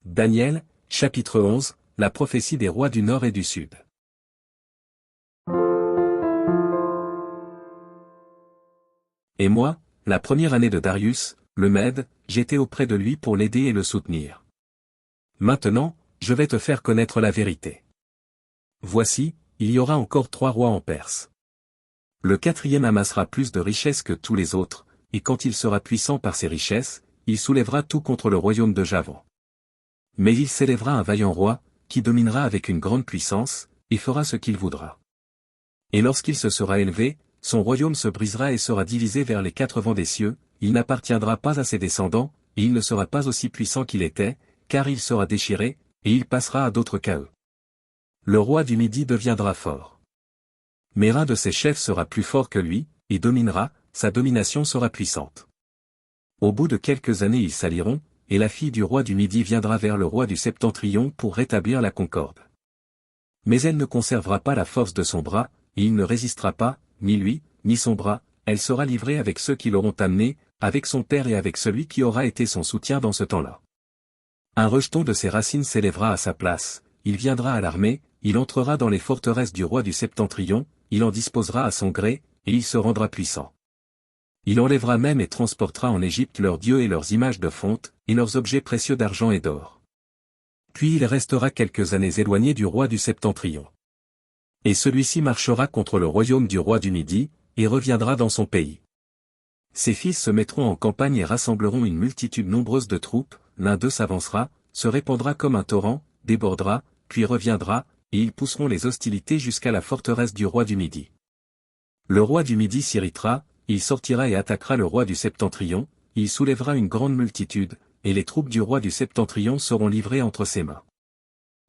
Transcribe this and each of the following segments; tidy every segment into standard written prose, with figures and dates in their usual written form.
Daniel, chapitre 11, la prophétie des rois du Nord et du Sud. Et moi, la première année de Darius, le Mède, j'étais auprès de lui pour l'aider et le soutenir. Maintenant, je vais te faire connaître la vérité. Voici, il y aura encore 3 rois en Perse. Le 4e amassera plus de richesses que tous les autres, et quand il sera puissant par ses richesses, il soulèvera tout contre le royaume de Javan. Mais il s'élèvera un vaillant roi, qui dominera avec une grande puissance, et fera ce qu'il voudra. Et lorsqu'il se sera élevé, son royaume se brisera et sera divisé vers les 4 vents des cieux, il n'appartiendra pas à ses descendants, et il ne sera pas aussi puissant qu'il était, car il sera déchiré, et il passera à d'autres qu'à eux. Le roi du Midi deviendra fort. Mais un de ses chefs sera plus fort que lui, et dominera, sa domination sera puissante. Au bout de quelques années ils s'allieront, et la fille du roi du Midi viendra vers le roi du Septentrion pour rétablir la concorde. Mais elle ne conservera pas la force de son bras, et il ne résistera pas, ni lui, ni son bras, elle sera livrée avec ceux qui l'auront amenée, avec son père et avec celui qui aura été son soutien dans ce temps-là. Un rejeton de ses racines s'élèvera à sa place, il viendra à l'armée, il entrera dans les forteresses du roi du Septentrion, il en disposera à son gré, et il se rendra puissant. Il enlèvera même et transportera en Égypte leurs dieux et leurs images de fonte, et leurs objets précieux d'argent et d'or. Puis il restera quelques années éloigné du roi du Septentrion. Et celui-ci marchera contre le royaume du roi du Midi, et reviendra dans son pays. Ses fils se mettront en campagne et rassembleront une multitude nombreuse de troupes, l'un d'eux s'avancera, se répandra comme un torrent, débordera, puis reviendra, et ils pousseront les hostilités jusqu'à la forteresse du roi du Midi. Le roi du Midi s'irritera, il sortira et attaquera le roi du Septentrion, il soulèvera une grande multitude, et les troupes du roi du Septentrion seront livrées entre ses mains.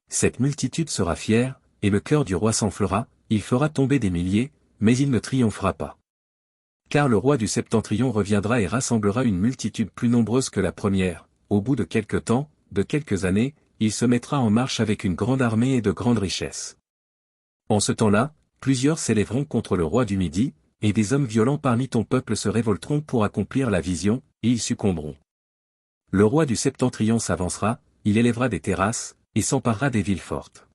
Cette multitude sera fière, et le cœur du roi s'enflera, il fera tomber des milliers, mais il ne triomphera pas. Car le roi du Septentrion reviendra et rassemblera une multitude plus nombreuse que la première, au bout de quelque temps, de quelques années, il se mettra en marche avec une grande armée et de grandes richesses. En ce temps-là, plusieurs s'élèveront contre le roi du Midi, et des hommes violents parmi ton peuple se révolteront pour accomplir la vision, et ils succomberont. Le roi du Septentrion s'avancera, il élèvera des terrasses, et s'emparera des villes fortes.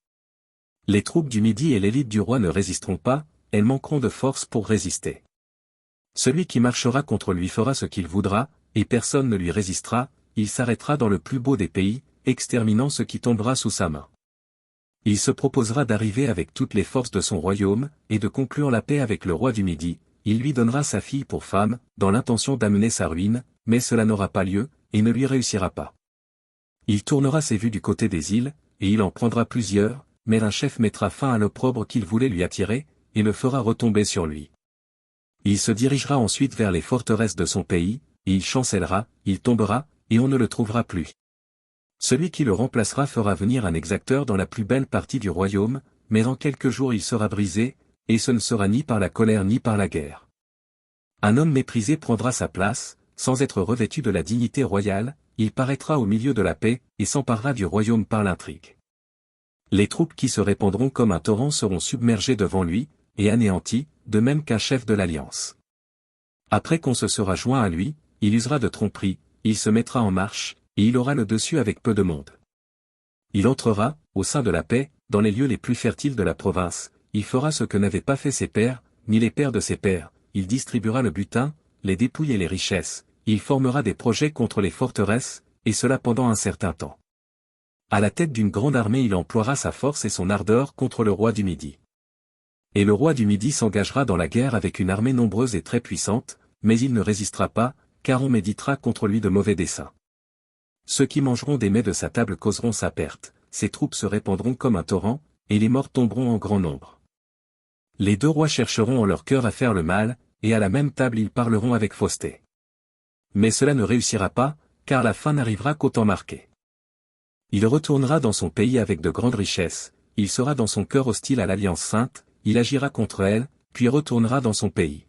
Les troupes du Midi et l'élite du roi ne résisteront pas, elles manqueront de force pour résister. Celui qui marchera contre lui fera ce qu'il voudra, et personne ne lui résistera, il s'arrêtera dans le plus beau des pays, exterminant ce qui tombera sous sa main. Il se proposera d'arriver avec toutes les forces de son royaume, et de conclure la paix avec le roi du Midi, il lui donnera sa fille pour femme, dans l'intention d'amener sa ruine, mais cela n'aura pas lieu, et ne lui réussira pas. Il tournera ses vues du côté des îles, et il en prendra plusieurs, mais un chef mettra fin à l'opprobre qu'il voulait lui attirer, et le fera retomber sur lui. Il se dirigera ensuite vers les forteresses de son pays, et il chancellera, il tombera, et on ne le trouvera plus. Celui qui le remplacera fera venir un exacteur dans la plus belle partie du royaume, mais en quelques jours il sera brisé, et ce ne sera ni par la colère ni par la guerre. Un homme méprisé prendra sa place, sans être revêtu de la dignité royale, il paraîtra au milieu de la paix, et s'emparera du royaume par l'intrigue. Les troupes qui se répandront comme un torrent seront submergées devant lui, et anéanties, de même qu'un chef de l'alliance. Après qu'on se sera joint à lui, il usera de tromperie, il se mettra en marche, et il aura le dessus avec peu de monde. Il entrera, au sein de la paix, dans les lieux les plus fertiles de la province, il fera ce que n'avaient pas fait ses pères, ni les pères de ses pères, il distribuera le butin, les dépouilles et les richesses, il formera des projets contre les forteresses, et cela pendant un certain temps. À la tête d'une grande armée il emploiera sa force et son ardeur contre le roi du Midi. Et le roi du Midi s'engagera dans la guerre avec une armée nombreuse et très puissante, mais il ne résistera pas, car on méditera contre lui de mauvais desseins. Ceux qui mangeront des mets de sa table causeront sa perte, ses troupes se répandront comme un torrent, et les morts tomberont en grand nombre. Les 2 rois chercheront en leur cœur à faire le mal, et à la même table ils parleront avec fausseté. Mais cela ne réussira pas, car la fin n'arrivera qu'au temps marqué. Il retournera dans son pays avec de grandes richesses, il sera dans son cœur hostile à l'Alliance sainte, il agira contre elle, puis retournera dans son pays.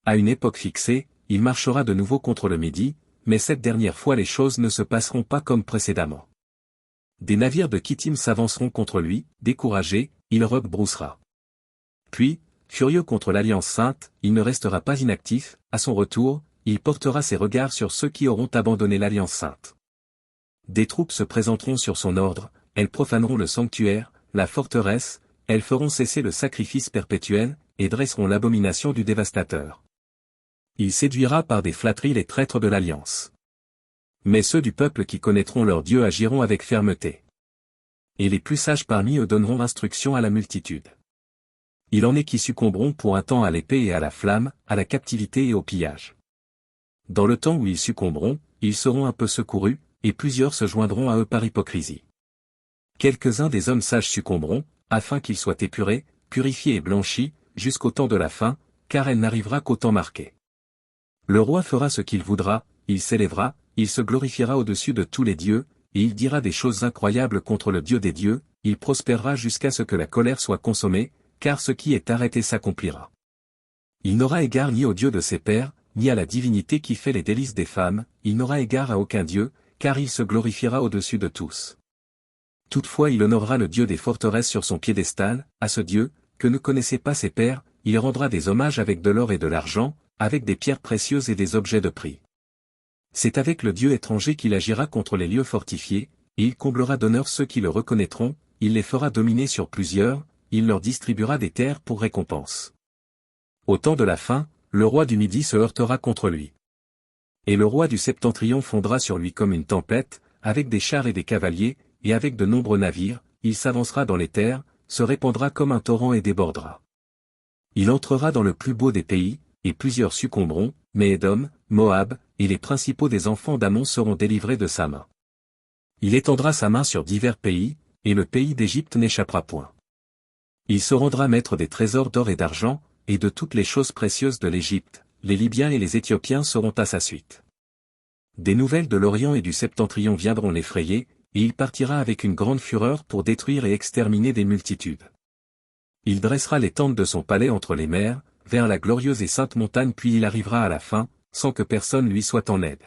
À une époque fixée, il marchera de nouveau contre le Midi, mais cette dernière fois les choses ne se passeront pas comme précédemment. Des navires de Kittim s'avanceront contre lui, découragés, il rebroussera. Puis, furieux contre l'Alliance sainte, il ne restera pas inactif, à son retour, il portera ses regards sur ceux qui auront abandonné l'Alliance sainte. Des troupes se présenteront sur son ordre, elles profaneront le sanctuaire, la forteresse, elles feront cesser le sacrifice perpétuel, et dresseront l'abomination du dévastateur. Il séduira par des flatteries les traîtres de l'alliance. Mais ceux du peuple qui connaîtront leur Dieu agiront avec fermeté. Et les plus sages parmi eux donneront instruction à la multitude. Il en est qui succomberont pour un temps à l'épée et à la flamme, à la captivité et au pillage. Dans le temps où ils succomberont, ils seront un peu secourus, et plusieurs se joindront à eux par hypocrisie. Quelques-uns des hommes sages succomberont, afin qu'ils soient épurés, purifiés et blanchis, jusqu'au temps de la fin, car elle n'arrivera qu'au temps marqué. Le roi fera ce qu'il voudra, il s'élèvera, il se glorifiera au-dessus de tous les dieux, et il dira des choses incroyables contre le Dieu des dieux, il prospérera jusqu'à ce que la colère soit consommée, car ce qui est arrêté s'accomplira. Il n'aura égard ni au Dieu de ses pères, ni à la divinité qui fait les délices des femmes, il n'aura égard à aucun Dieu, car il se glorifiera au-dessus de tous. Toutefois il honorera le Dieu des forteresses sur son piédestal, à ce Dieu, que ne connaissaient pas ses pères, il rendra des hommages avec de l'or et de l'argent, avec des pierres précieuses et des objets de prix. C'est avec le Dieu étranger qu'il agira contre les lieux fortifiés, et il comblera d'honneur ceux qui le reconnaîtront, il les fera dominer sur plusieurs, il leur distribuera des terres pour récompense. Au temps de la fin, le roi du Midi se heurtera contre lui. Et le roi du Septentrion fondra sur lui comme une tempête, avec des chars et des cavaliers, et avec de nombreux navires, il s'avancera dans les terres, se répandra comme un torrent et débordera. Il entrera dans le plus beau des pays, et plusieurs succomberont, mais Édom, Moab, et les principaux des enfants d'Ammon seront délivrés de sa main. Il étendra sa main sur divers pays, et le pays d'Égypte n'échappera point. Il se rendra maître des trésors d'or et d'argent, et de toutes les choses précieuses de l'Égypte, les Libyens et les Éthiopiens seront à sa suite. Des nouvelles de l'Orient et du Septentrion viendront l'effrayer, et il partira avec une grande fureur pour détruire et exterminer des multitudes. Il dressera les tentes de son palais entre les mers, vers la glorieuse et sainte montagne puis il arrivera à la fin, sans que personne lui soit en aide.